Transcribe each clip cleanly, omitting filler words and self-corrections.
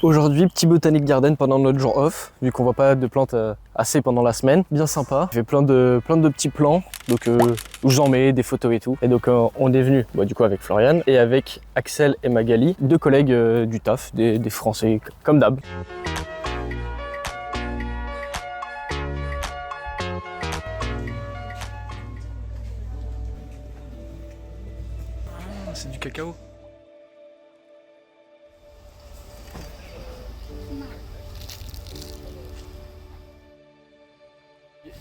Aujourd'hui, petit botanic garden pendant notre jour off, vu qu'on voit pas de plantes assez pendant la semaine. Bien sympa, j'ai plein de petits plans, donc où j'en mets des photos et tout. Et donc on est venu, du coup avec Florian et avec Axel et Magali, deux collègues du taf, des Français comme d'hab. Ah, c'est du cacao.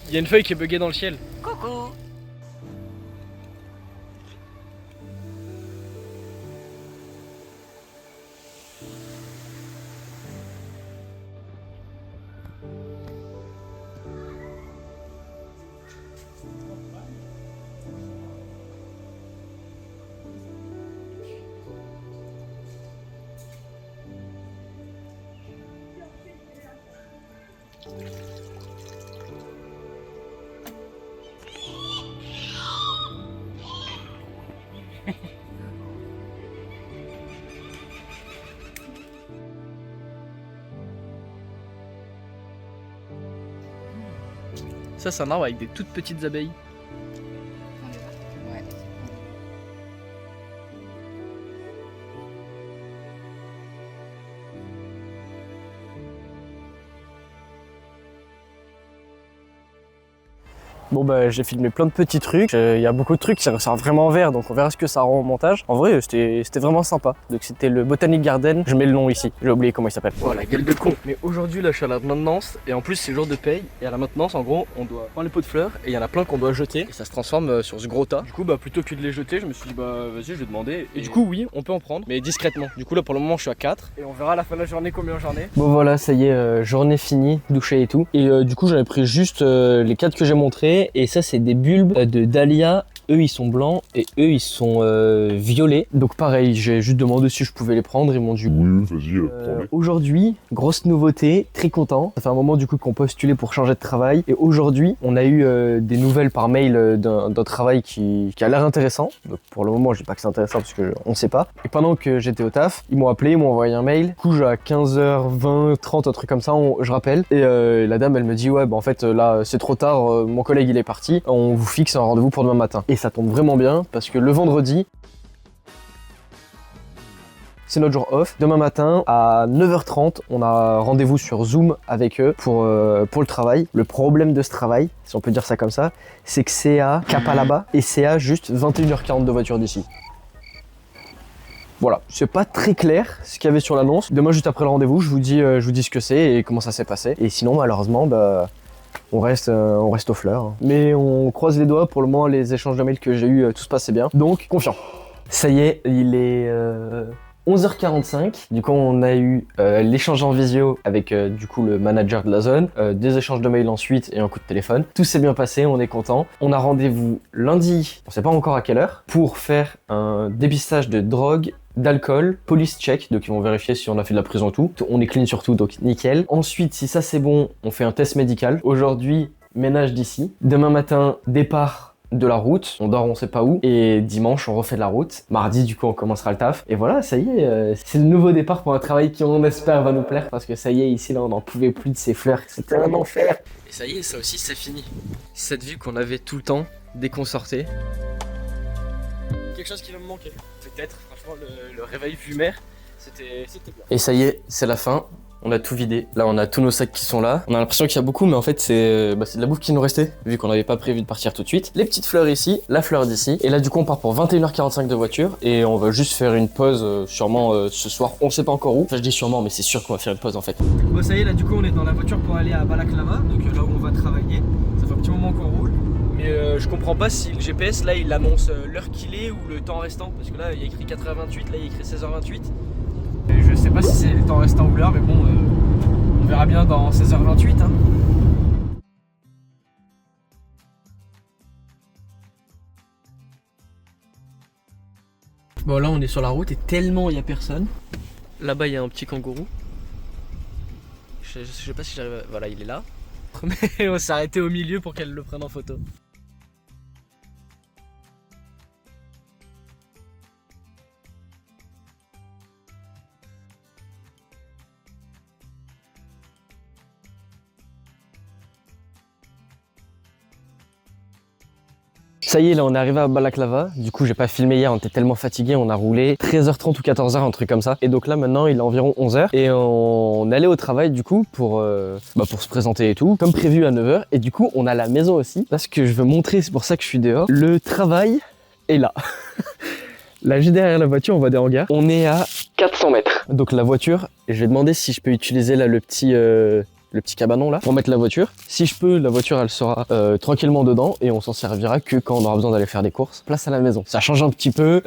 Il y a une feuille qui est buggée dans le ciel. Coucou. Ça, c'est un arbre avec des toutes petites abeilles. Ouais. Bon j'ai filmé plein de petits trucs, il y a beaucoup de trucs qui ressortent vraiment en vert, donc on verra ce que ça rend au montage. En vrai c'était vraiment sympa, donc c'était le Botanic Garden, je mets le nom ici, j'ai oublié comment il s'appelle. Voilà, gueule de con. Mais aujourd'hui là je suis à la maintenance, et en plus c'est jour de paye, et à la maintenance en gros on doit prendre les pots de fleurs, et il y en a plein qu'on doit jeter, et ça se transforme sur ce gros tas. Du coup plutôt que de les jeter, je me suis dit vas-y je vais demander, et du coup oui on peut en prendre, mais discrètement. Du coup là pour le moment je suis à 4, et on verra à la fin de la journée combien j'en ai. Bon voilà, ça y est, journée finie, douché et tout, et du coup j'en ai pris juste les 4 que j'ai montrés, et ça c'est des bulbes de dahlia. Eux ils sont blancs et eux ils sont violets. Donc pareil, j'ai juste demandé si je pouvais les prendre, ils m'ont dit oui, vas-y, prends-les. Aujourd'hui, grosse nouveauté, très content. Ça fait un moment du coup qu'on postulait pour changer de travail. Et aujourd'hui, on a eu des nouvelles par mail d'un travail qui a l'air intéressant. Donc pour le moment, je dis pas que c'est intéressant parce que on sait pas. Et pendant que j'étais au taf, ils m'ont appelé, ils m'ont envoyé un mail. Du coup, à 15h20, 30, un truc comme ça, je rappelle. Et la dame, elle me dit ouais, en fait là, c'est trop tard, mon collègue il est parti. On vous fixe un rendez-vous pour demain matin. Et ça tombe vraiment bien parce que le vendredi, c'est notre jour off. Demain matin, à 9h30, on a rendez-vous sur Zoom avec eux pour le travail. Le problème de ce travail, si on peut dire ça comme ça, c'est que c'est à Cap à là-bas et c'est à juste 21h40 de voiture d'ici. Voilà, c'est pas très clair ce qu'il y avait sur l'annonce. Demain, juste après le rendez-vous, je vous dis ce que c'est et comment ça s'est passé. Et sinon, malheureusement, on reste aux fleurs. Mais on croise les doigts, pour le moment, les échanges de mails que j'ai eu, tout se passait bien. Donc, confiant. Ça y est, il est 11h45, du coup on a eu l'échange en visio avec du coup le manager de la zone, des échanges de mails ensuite et un coup de téléphone. Tout s'est bien passé, on est content. On a rendez-vous lundi, on sait pas encore à quelle heure, pour faire un dépistage de drogue, d'alcool, police check, donc ils vont vérifier si on a fait de la prison et tout. On est clean sur tout, donc nickel. Ensuite, si ça c'est bon, on fait un test médical. Aujourd'hui, ménage d'ici. Demain matin, départ de la route, on dort on sait pas où, et dimanche on refait de la route. Mardi du coup on commencera le taf, et voilà, ça y est, c'est le nouveau départ pour un travail qui on espère va nous plaire, parce que ça y est, ici là on n'en pouvait plus de ces fleurs, c'était un enfer. Et ça y est, ça aussi c'est fini. Cette vue qu'on avait tout le temps, dès qu'on sortait. Quelque chose qui va me manquer, peut-être, franchement le réveil vue mer, c'était bien. Et ça y est, c'est la fin. On a tout vidé. Là, on a tous nos sacs qui sont là. On a l'impression qu'il y a beaucoup, mais en fait, c'est de la bouffe qui nous restait, vu qu'on n'avait pas prévu de partir tout de suite. Les petites fleurs ici, la fleur d'ici. Et là, du coup, on part pour 21h45 de voiture. Et on va juste faire une pause, sûrement ce soir. On sait pas encore où. Enfin, je dis sûrement, mais c'est sûr qu'on va faire une pause en fait. Bon, ça y est, là, du coup, on est dans la voiture pour aller à Balaklava, donc là où on va travailler. Ça fait un petit moment qu'on roule. Mais je comprends pas si le GPS, là, il annonce l'heure qu'il est ou le temps restant. Parce que là, il y a écrit 4h28, là, il y a écrit 16h28. Et je sais pas si c'est le temps restant ou l'heure, mais bon, on verra bien dans 16h28. Hein. Bon, là on est sur la route et tellement il y a personne. Là-bas il y a un petit kangourou. Je sais pas si j'arrive à... Voilà, il est là. Mais on s'est arrêté au milieu pour qu'elle le prenne en photo. Ça y est, là on est arrivé à Balaklava. Du coup, j'ai pas filmé hier, on était tellement fatigués, on a roulé 13h30 ou 14h, un truc comme ça. Et donc là maintenant, il est environ 11h et on est allé au travail du coup pour se présenter et tout, comme prévu à 9h. Et du coup, on a la maison aussi parce que je veux montrer, c'est pour ça que je suis dehors. Le travail est là. Là, juste derrière la voiture, on voit des hangars. On est à 400 mètres. Donc la voiture, je vais demander si je peux utiliser là le petit cabanon là pour mettre la voiture. Si je peux, la voiture elle sera tranquillement dedans et on s'en servira que quand on aura besoin d'aller faire des courses. Place à la maison. Ça change un petit peu,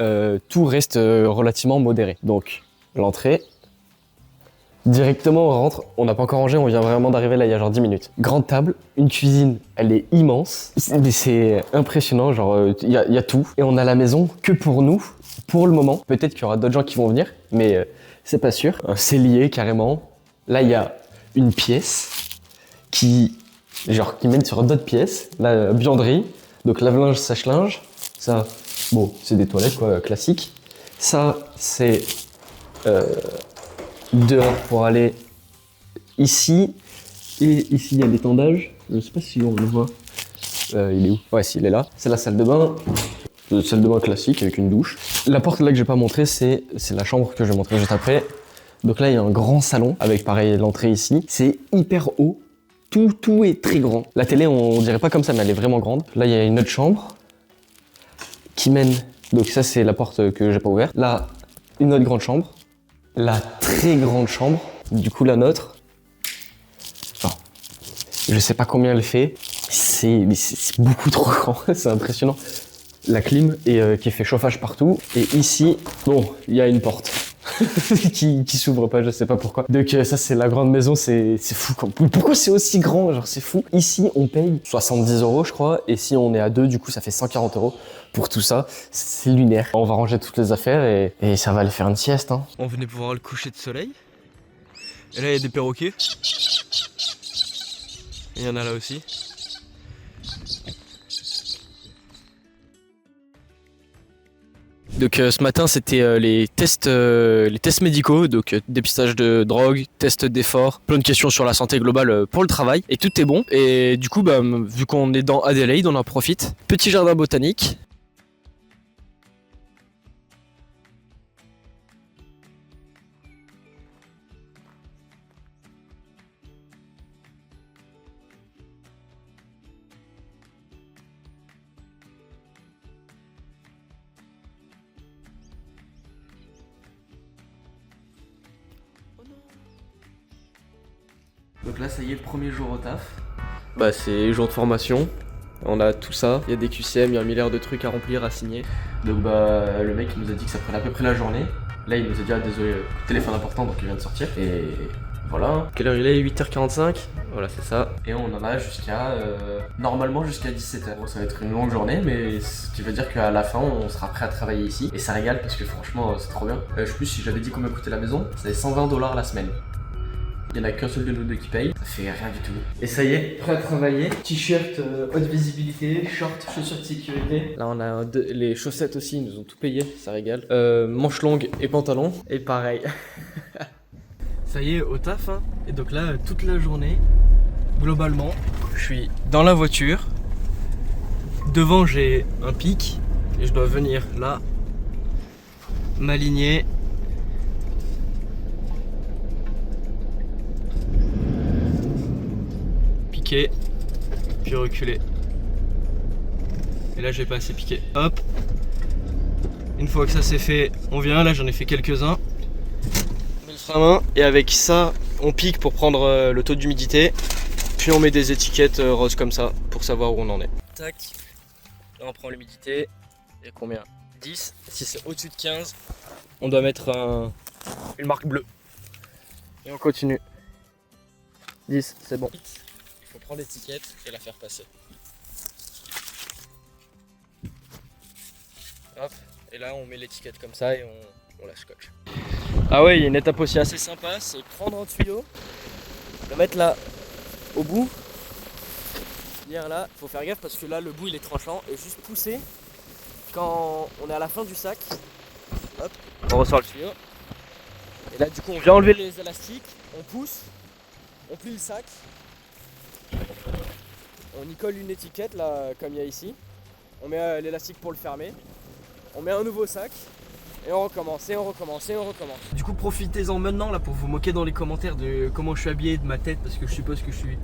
tout reste relativement modéré. Donc l'entrée. Directement on rentre, on n'a pas encore rangé, on vient vraiment d'arriver là il y a genre 10 minutes. Grande table, une cuisine, elle est immense. C'est impressionnant, genre il y a tout. Et on a la maison que pour nous, pour le moment. Peut-être qu'il y aura d'autres gens qui vont venir, mais c'est pas sûr. C'est lié carrément. Là il y a une pièce qui mène sur d'autres pièces. La buanderie, donc lave-linge, sèche-linge. Ça, bon, c'est des toilettes quoi, classiques. Ça, c'est dehors pour aller ici. Et ici, il y a l'étendage. Je sais pas si on le voit. Il est où? Ouais, si, il est là. C'est la salle de bain. Salle de bain classique avec une douche. La porte là que j'ai pas montré, c'est la chambre que je vais montrer juste après. Donc là, il y a un grand salon avec pareil l'entrée ici. C'est hyper haut. Tout est très grand. La télé, on dirait pas comme ça, mais elle est vraiment grande. Là, il y a une autre chambre qui mène. Donc ça, c'est la porte que j'ai pas ouverte. Là, une autre grande chambre. La très grande chambre. Du coup, la nôtre. Enfin, je sais pas combien elle fait. C'est beaucoup trop grand. C'est impressionnant. La clim qui fait chauffage partout. Et ici, bon, il y a une porte. qui s'ouvre pas, je sais pas pourquoi. Donc ça c'est la grande maison, c'est fou. Pourquoi c'est aussi grand? Genre c'est fou. Ici on paye 70 € je crois, et si on est à deux, du coup ça fait 140 € pour tout ça. C'est lunaire. On va ranger toutes les affaires et ça va aller faire une sieste. Hein. On venait pour voir le coucher de soleil. Et là il y a des perroquets. Il y en a là aussi. Donc ce matin c'était les tests médicaux, donc dépistage de drogue, test d'effort, plein de questions sur la santé globale pour le travail et tout est bon. Et du coup vu qu'on est dans Adelaide, on en profite. Petit jardin botanique. Donc là ça y est, premier jour au taf. Bah c'est jour de formation. On a tout ça, il y a des QCM, il y a un milliard de trucs à remplir, à signer. Donc le mec il nous a dit que ça prenait à peu près la journée. Là il nous a dit ah désolé, téléphone important donc il vient de sortir. Et voilà. Quelle heure il est? 8h45. Voilà c'est ça. Et on en a jusqu'à normalement jusqu'à 17h. Bon, ça va être une longue journée, mais ce qui veut dire qu'à la fin on sera prêt à travailler ici. Et ça régale parce que franchement c'est trop bien. Je sais plus si j'avais dit combien coûtait la maison. C'est 120 $ la semaine. Il n'y en a qu'un seul de nous deux qui paye, ça fait rien du tout. Et ça y est, prêt à travailler. T-shirt haute visibilité, short, chaussures de sécurité. Là on a les chaussettes aussi, ils nous ont tout payé, ça régale. Manches longues et pantalon, et pareil. Ça y est, au taf, hein. Et donc là, toute la journée, globalement, je suis dans la voiture. Devant j'ai un pic, et je dois venir là, m'aligner. Puis reculer. Et là je vais passer piquer. Hop. Une fois que ça c'est fait, on vient. Là j'en ai fait quelques-uns. On met le frein à main et avec ça on pique pour prendre le taux d'humidité. Puis on met des étiquettes roses comme ça pour savoir où on en est. Tac. Là on prend l'humidité. Et combien? 10. Si c'est au-dessus de 15, on doit mettre une marque bleue. Et on continue. 10, c'est bon. Il faut prendre l'étiquette et la faire passer. Hop, et là on met l'étiquette comme ça et on la scotche. Ah ouais, il y a une étape aussi assez sympa, c'est prendre un tuyau, le mettre là au bout, venir là, il faut faire gaffe parce que là le bout il est tranchant et juste pousser quand on est à la fin du sac. Hop, on ressort le tuyau. Et là du coup on vient enlever les élastiques, on pousse, on plie le sac. On y colle une étiquette là comme il y a ici. on met l'élastique pour le fermer, on met un nouveau sac, et on recommence, et on recommence, et on recommence. Du coup, profitez-en maintenant là pour vous moquer dans les commentaires de comment je suis habillé, de ma tête, parce que je suppose que je suis...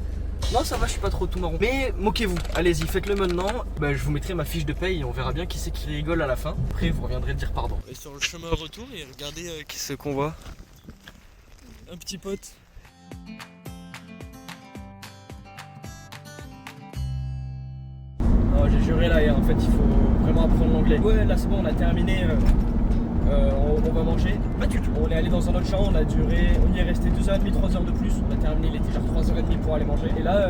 Non, ça va, je suis pas trop tout marron. Mais moquez-vous, allez-y, faites-le maintenant. Bah, je vous mettrai ma fiche de paye et on verra bien qui c'est qui rigole à la fin. Après, vous reviendrez dire pardon. Et sur le chemin retour, et regardez qui c'est qu'on voit. Un petit pote. Oh, j'ai juré là, et en fait, il faut vraiment apprendre l'anglais. Ouais, là c'est bon, on a terminé. On va manger. Pas du tout. On est allé dans un autre champ, on y est resté 2h30, 3h de plus. On a terminé, il était genre 3h30 pour aller manger. Et là,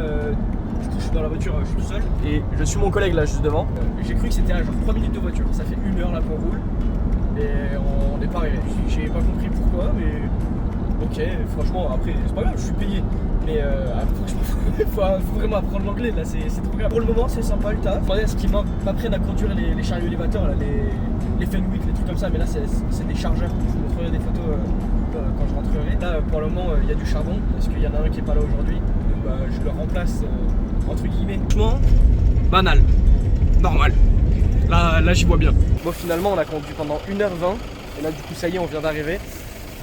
du coup, je suis dans la voiture, je suis tout seul. Et je suis mon collègue là, juste devant. J'ai cru que c'était à genre 3 minutes de voiture. Ça fait 1 heure là qu'on roule. Et on n'est pas arrivé. J'ai pas compris pourquoi, mais ok, franchement, après, c'est pas grave, je suis payé. Mais franchement, faut vraiment apprendre l'anglais là, c'est trop grave. Pour le moment, c'est sympa le taf. Faudrait ce qu'ils m'apprennent à conduire les chariots élévateurs, là, les Fenwick, les trucs comme ça. Mais là, c'est des chargeurs. Je vous montrerai des photos quand je rentrerai. Là, pour le moment, il y a du charbon parce qu'il y en a un qui est pas là aujourd'hui. Donc, bah, je le remplace entre guillemets. Franchement, banal, normal. Là, j'y vois bien. Bon, finalement, on a conduit pendant 1h20. Et là, du coup, ça y est, on vient d'arriver.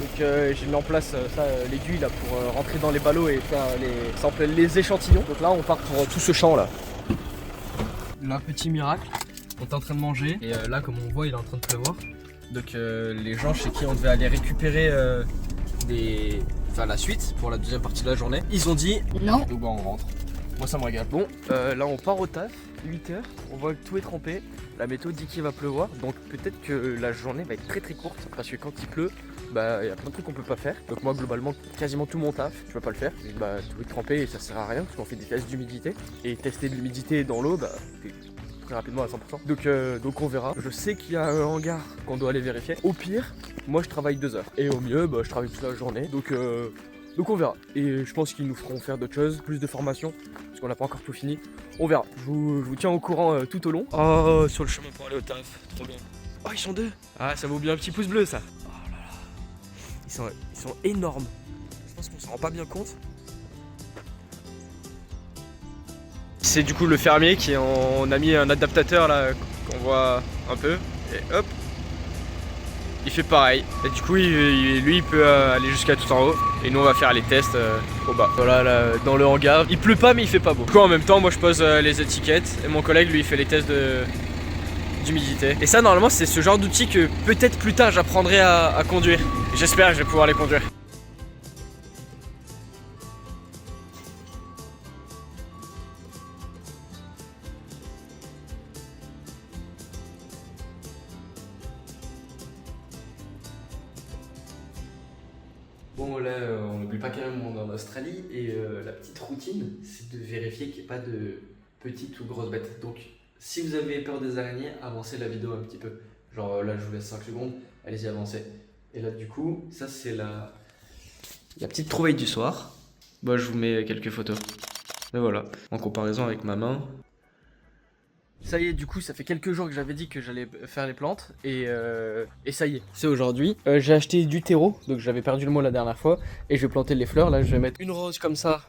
Donc j'ai mis en place l'aiguille là pour rentrer dans les ballots et faire les échantillons. Donc là on part pour tout ce champ là. Là petit miracle, on est en train de manger et là comme on voit il est en train de pleuvoir. Donc les gens chez qui on devait aller récupérer la suite pour la deuxième partie de la journée, ils ont dit non. Donc bah, on rentre. Moi ça me régale. Bon là on part au taf, 8h, on voit que tout est trempé. La météo dit qu'il va pleuvoir, donc peut-être que la journée va être très très courte parce que quand il pleut, bah il y a plein de trucs qu'on peut pas faire. Donc moi globalement quasiment tout mon taf, je peux pas le faire. Bah tout est trempé et ça sert à rien parce qu'on fait des tests d'humidité. Et tester de l'humidité dans l'eau, bah c'est très rapidement à 100%. Donc on verra. Je sais qu'il y a un hangar qu'on doit aller vérifier. Au pire, moi je travaille 2 heures. Et au mieux, bah je travaille toute la journée. Donc on verra. Et je pense qu'ils nous feront faire d'autres choses, plus de formation, parce qu'on n'a pas encore tout fini. On verra. Je vous tiens au courant tout au long. Oh, sur le chemin pour aller au taf, trop bien. Oh, ils sont 2. Ah, ça vaut bien un petit pouce bleu ça. Oh là là. Ils sont énormes. Je pense qu'on s'en rend pas bien compte. C'est du coup le fermier qui on a mis un adaptateur là qu'on voit un peu. Et hop. Il fait pareil. Et du coup, lui, il peut aller jusqu'à tout en haut. Et nous, on va faire les tests au bas. Voilà, là, dans le hangar. Il pleut pas, mais il fait pas beau. Du coup, en même temps, moi, je pose les étiquettes. Et mon collègue, lui, il fait les tests d'humidité. Et ça, normalement, c'est ce genre d'outil que peut-être plus tard, j'apprendrai à conduire. J'espère que je vais pouvoir les conduire. Bon là on n'oublie pas quand même on est en Australie et la petite routine c'est de vérifier qu'il n'y ait pas de petites ou grosses bêtes. Donc si vous avez peur des araignées, avancez la vidéo un petit peu. Genre là je vous laisse 5 secondes, allez-y avancez. Et là du coup ça c'est la petite trouvaille du soir. Bah je vous mets quelques photos. Et voilà, en comparaison avec ma main. Ça y est, du coup, ça fait quelques jours que j'avais dit que j'allais faire les plantes et ça y est, c'est aujourd'hui. J'ai acheté du terreau, donc j'avais perdu le mot la dernière fois et je vais planter les fleurs. Là, je vais mettre une rose comme ça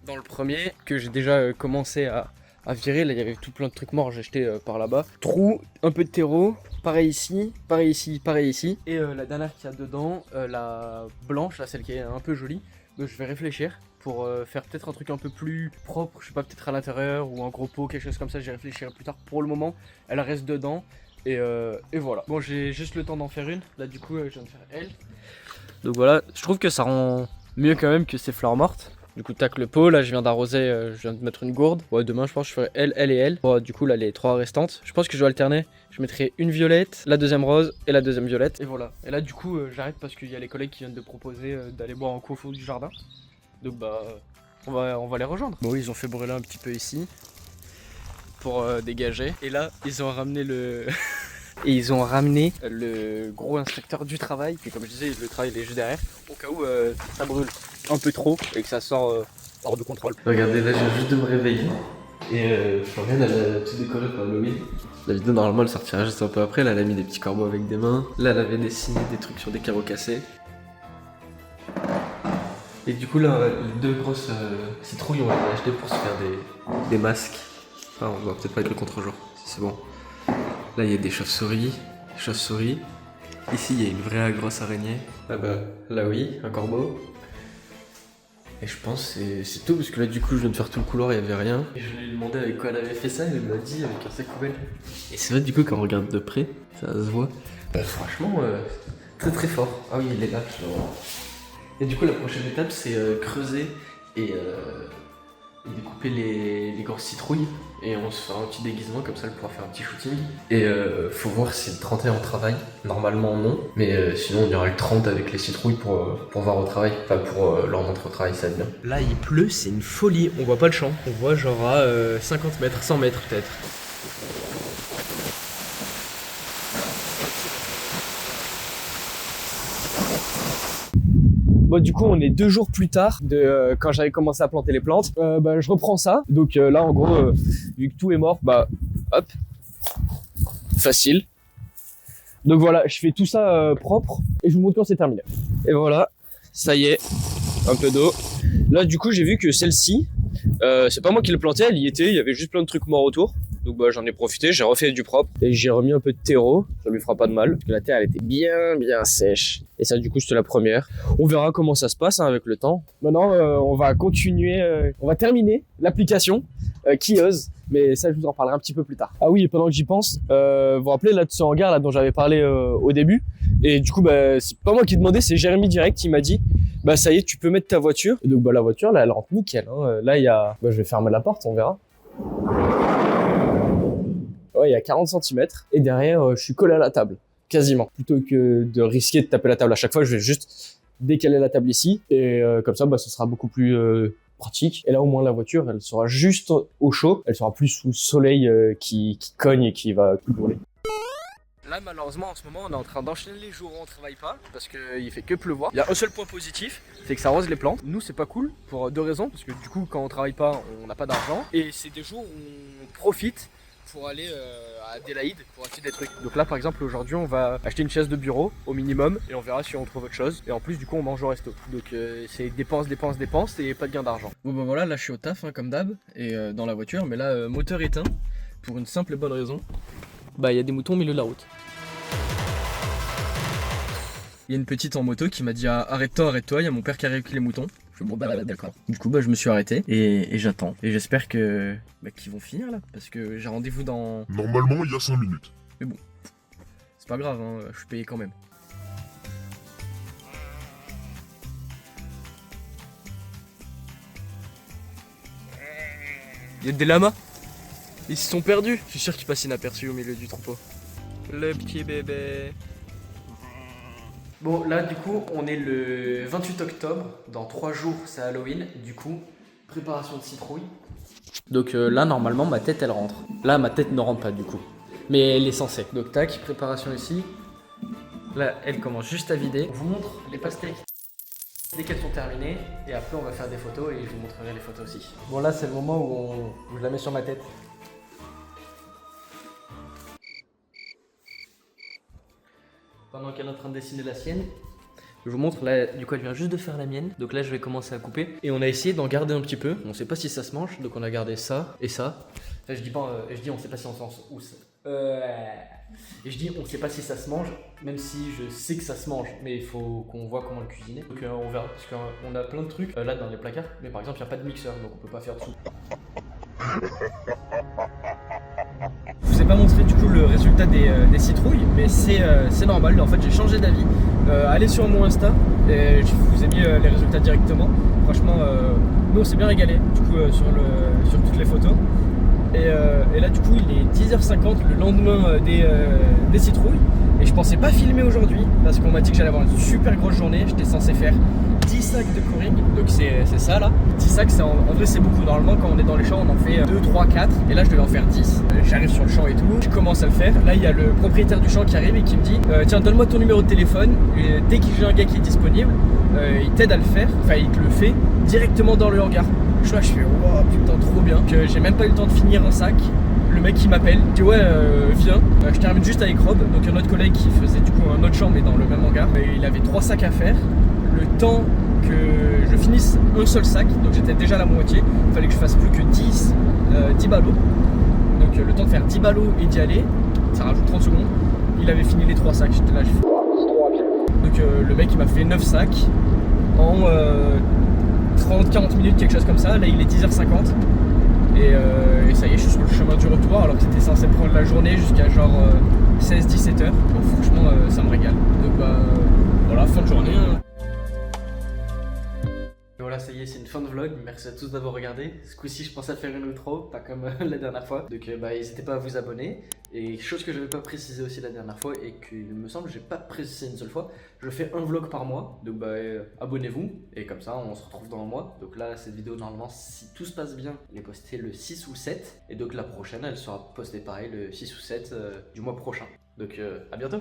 dans le premier que j'ai déjà commencé à virer. Là, il y avait tout plein de trucs morts, j'ai acheté par là-bas. Trou, un peu de terreau, pareil ici, pareil ici, pareil ici. Et la dernière qu'il y a dedans, la blanche, là, celle qui est un peu jolie. Donc je vais réfléchir pour faire peut-être un truc un peu plus propre, je sais pas, peut-être à l'intérieur ou en gros pot, quelque chose comme ça, j'y réfléchirai plus tard. Pour le moment, elle reste dedans et voilà. Bon, j'ai juste le temps d'en faire une, là du coup je viens de faire elle. Donc voilà, je trouve que ça rend mieux quand même que ces fleurs mortes. Du coup tac le pot, là je viens d'arroser, je viens de mettre une gourde. Ouais, demain je pense que je ferai elle et elle. Bon, du coup là les 3 restantes, je pense que je vais alterner. Je mettrai une violette, la deuxième rose et la deuxième violette. Et voilà. Et là du coup j'arrête parce qu'il y a les collègues qui viennent de proposer d'aller boire un coup au fond du jardin. Donc bah on va les rejoindre. Bon ils ont fait brûler un petit peu ici pour dégager. Et là ils ont ramené le et ils ont ramené le gros inspecteur du travail. Et comme je disais le travail il est juste derrière. Au cas où ça brûle un peu trop et que ça sort hors de contrôle. Regardez là je viens juste de me réveiller. Et Floriane elle a tout décoré pour Halloween. La vidéo normalement elle sortira juste un peu après. Là elle a mis des petits corbeaux avec des mains. Là elle avait dessiné des trucs sur des carreaux cassés. Et du coup là, les 2 grosses citrouilles on les a achetées pour se faire des masques. Enfin on va peut-être pas être le contre-jour. c'est bon. Là, il y a des chauves-souris. Ici, il y a une vraie grosse araignée. Ah bah, là oui, un corbeau. Et je pense que c'est tout, parce que là, du coup, je viens de faire tout le couloir, il n'y avait rien. Et je lui ai demandé avec quoi elle avait fait ça, elle m'a dit avec un sac poubelle. Et c'est vrai, du coup, quand on regarde de près, ça se voit. Bah, franchement, très très fort. Ah oui, il est là. Et du coup, la prochaine étape, c'est creuser et découper les grosses citrouilles. Et on se fera un petit déguisement, comme ça elle pourra faire un petit shooting. Et faut voir si le 31 travaille. Normalement non, mais sinon on ira le 30 avec les citrouilles pour voir au travail. Enfin pour leur montrer au travail, ça va être bien. Là il pleut, c'est une folie, on voit pas le champ. On voit genre à 50 mètres, 100 mètres peut-être. Bon, du coup, on est 2 jours plus tard de quand j'avais commencé à planter les plantes. Je reprends ça. Donc là, en gros, vu que tout est mort, hop, facile. Donc voilà, je fais tout ça propre et je vous montre quand c'est terminé. Et voilà, ça y est, un peu d'eau. Là, du coup, j'ai vu que celle-ci, c'est pas moi qui l'ai plantée, elle y était. Il y avait juste plein de trucs morts autour. Donc j'en ai profité, j'ai refait du propre et j'ai remis un peu de terreau, ça lui fera pas de mal parce que la terre elle était bien sèche. Et ça du coup c'était la première. On verra comment ça se passe avec le temps. Maintenant on va continuer, on va terminer l'application Kios, mais ça je vous en parlerai un petit peu plus tard. Ah oui, et pendant que j'y pense, vous vous rappelez là de ce hangar là dont j'avais parlé au début. Et du coup c'est pas moi qui demandais, c'est Jérémy direct, il m'a dit ça y est tu peux mettre ta voiture. Et donc la voiture là elle rentre nickel, hein. Là il y a, je vais fermer la porte, on verra. Ouais, il y a 40 cm et derrière, je suis collé à la table, quasiment. Plutôt que de risquer de taper la table à chaque fois, je vais juste décaler la table ici et comme ça, ce sera beaucoup plus pratique. Et là, au moins, la voiture, elle sera juste au chaud. Elle sera plus sous le soleil qui cogne et qui va tout brûler. Là, malheureusement, en ce moment, on est en train d'enchaîner les jours où on travaille pas parce qu'il fait que pleuvoir. Il y a un seul point positif, c'est que ça arrose les plantes. Nous, c'est pas cool pour 2 raisons, parce que du coup, quand on travaille pas, on n'a pas d'argent. Et c'est des jours où on profite pour aller à Adélaïde pour acheter des trucs. Donc là par exemple aujourd'hui on va acheter une chaise de bureau au minimum et on verra si on trouve autre chose. Et en plus du coup on mange au resto. Donc c'est dépenses et pas de gain d'argent. Bon voilà, là je suis au taf comme d'hab et dans la voiture, mais là moteur éteint pour une simple et bonne raison. Il y a des moutons au milieu de la route. Il y a une petite en moto qui m'a dit arrête-toi, il y a mon père qui arrive avec les moutons. Je me dis d'accord. Du coup je me suis arrêté et j'attends. Et j'espère que qu'ils vont finir là, parce que j'ai rendez-vous dans... Normalement il y a 5 minutes. Mais bon, c'est pas grave, hein, je suis payé quand même. Il y a des lamas. Ils se sont perdus. Je suis sûr qu'ils passent inaperçus au milieu du troupeau. Le petit bébé. Bon là du coup on est le 28 octobre, dans 3 jours c'est Halloween, du coup préparation de citrouille. Donc là normalement ma tête elle rentre, là ma tête ne rentre pas du coup, mais elle est censée. Donc tac, préparation ici, là elle commence juste à vider. On vous montre les pastèques dès qu'elles sont terminées et après on va faire des photos et je vous montrerai les photos aussi. Bon là c'est le moment où je la mets sur ma tête. Pendant qu'elle est en train de dessiner la sienne, je vous montre, là, du coup elle vient juste de faire la mienne. Donc là je vais commencer à couper. Et on a essayé d'en garder un petit peu. On sait pas si ça se mange, donc on a gardé ça et ça. Enfin, je dis on sait pas si on s'en... Et je dis on sait pas si ça se mange, même si je sais que ça se mange. Mais il faut qu'on voit comment le cuisiner. Donc on verra, parce qu'on a plein de trucs là dans les placards. Mais par exemple il n'y a pas de mixeur, donc on peut pas faire de soupe. Je vous ai pas montré du coup le résultat des citrouilles, mais c'est normal. En fait j'ai changé d'avis. Allez sur mon Insta et je vous ai mis les résultats directement. Franchement nous on s'est bien régalé du coup sur toutes les photos. Et là du coup il est 10h50 le lendemain des citrouilles. Et je pensais pas filmer aujourd'hui parce qu'on m'a dit que j'allais avoir une super grosse journée. J'étais censé faire 10 sacs de coring, donc c'est ça là. 10 sacs, en vrai c'est beaucoup. Normalement quand on est dans les champs on en fait 2, 3, 4. Et là je devais en faire 10. J'arrive sur le champ et tout, je commence à le faire. Là il y a le propriétaire du champ qui arrive et qui me dit tiens donne-moi ton numéro de téléphone. Et dès qu'il y a un gars qui est disponible, il t'aide à le faire. Enfin il te le fait directement dans le hangar. Je fais wow putain trop bien. Que j'ai même pas eu le temps de finir un sac. Le mec qui m'appelle, dit ouais viens, je termine juste avec Rob, donc un autre collègue qui faisait du coup un autre champ mais dans le même hangar. Et il avait 3 sacs à faire, le temps que je finisse un seul sac, donc j'étais déjà à la moitié, il fallait que je fasse plus que 10 ballots. Donc le temps de faire 10 ballots et d'y aller, ça rajoute 30 secondes. Il avait fini les 3 sacs, j'étais là, j'ai fait c'est trop rapide. Donc le mec il m'a fait 9 sacs en 30-40 minutes, quelque chose comme ça. Là il est 10h50 et ça y est, je suis sur le chemin du retour alors que c'était censé prendre la journée jusqu'à genre 16-17h. Donc franchement ça me régale. Donc voilà, fin de journée. Et voilà, ça y est, c'est une fin de vlog. Merci à tous d'avoir regardé. Ce coup-ci, je pensais faire une outro, pas comme la dernière fois. Donc, n'hésitez pas à vous abonner. Et chose que je n'avais pas précisé aussi la dernière fois et qu'il me semble que j'ai pas précisé une seule fois, je fais un vlog par mois. Donc, abonnez-vous et comme ça, on se retrouve dans un mois. Donc là, cette vidéo, normalement, si tout se passe bien, elle est postée le 6 ou 7. Et donc la prochaine, elle sera postée pareil le 6 ou 7 du mois prochain. Donc, à bientôt.